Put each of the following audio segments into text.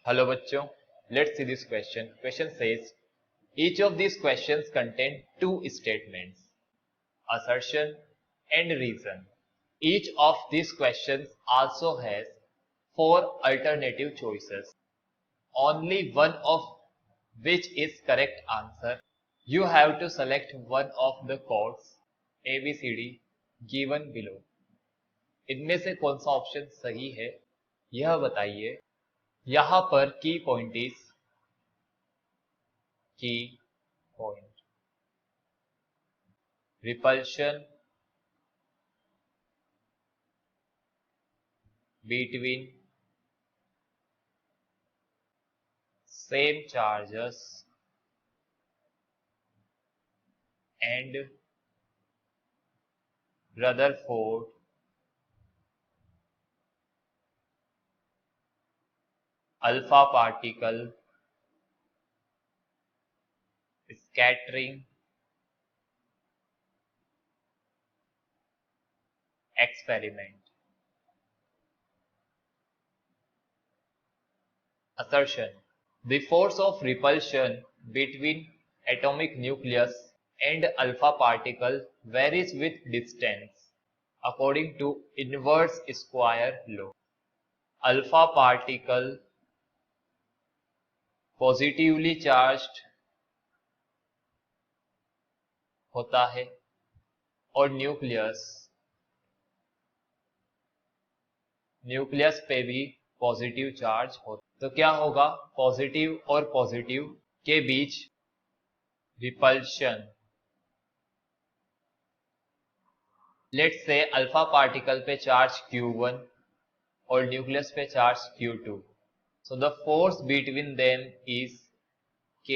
Hello bachcho, let's see this question. Question says, each of these questions contain two statements, assertion and reason. Each of these questions also has four alternative choices, only one of which is correct answer. You have to select one of the codes ABCD given below. इनमें से कौन सा option सही है यह बताइए। यहाँ पर की पॉइंट इज की point repulsion between same charges and Rutherford alpha particle scattering experiment. Assertion: the force of repulsion between atomic nucleus and alpha particle varies with distance according to inverse square law. Alpha particle positively charged होता है और nucleus पे भी positive charge होता है। तो क्या होगा, पॉजिटिव और पॉजिटिव के बीच repulsion. Let's say alpha particle पे चार्ज Q1 और न्यूक्लियस पे charge Q2. So the force between them is K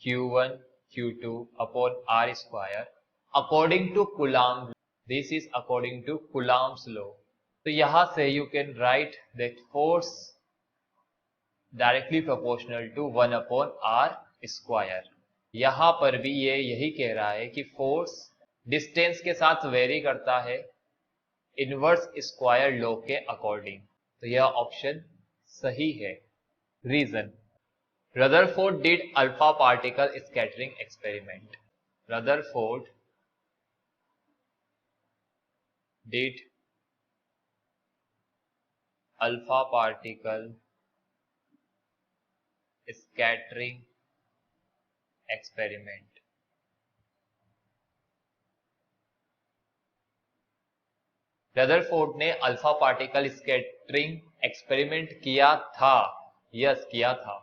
Q1 Q2 upon R square according to Coulomb. This is according to Coulomb's law. तो यहाँ से you can write that force directly proportional to 1 upon R square. यहाँ पर भी ये यही कह रहा है कि फोर्स डिस्टेंस के साथ वेरी करता है इनवर्स स्क्वायर लॉ के अकॉर्डिंग। तो यह ऑप्शन सही है। Reason: Rutherford did alpha particle scattering experiment. Rutherford did alpha particle scattering experiment. Rutherford ने अल्फा पार्टिकल स्कैटरिंग एक्सपेरिमेंट किया था। यस किया था,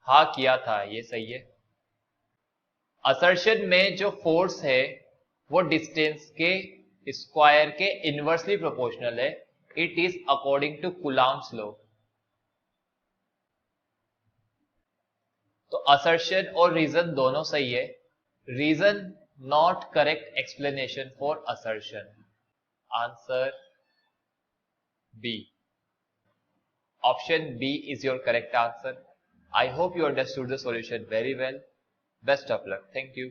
हाँ किया था, ये सही है। असर्शन में जो फोर्स है वो डिस्टेंस के स्क्वायर के इनवर्सली प्रोपोर्शनल है। It is according to Coulomb's law. तो असर्शन और रीजन दोनों सही है। Reason not correct explanation for assertion. Answer B. Option B is your correct answer. I hope you understood the solution very well. Best of luck. Thank you.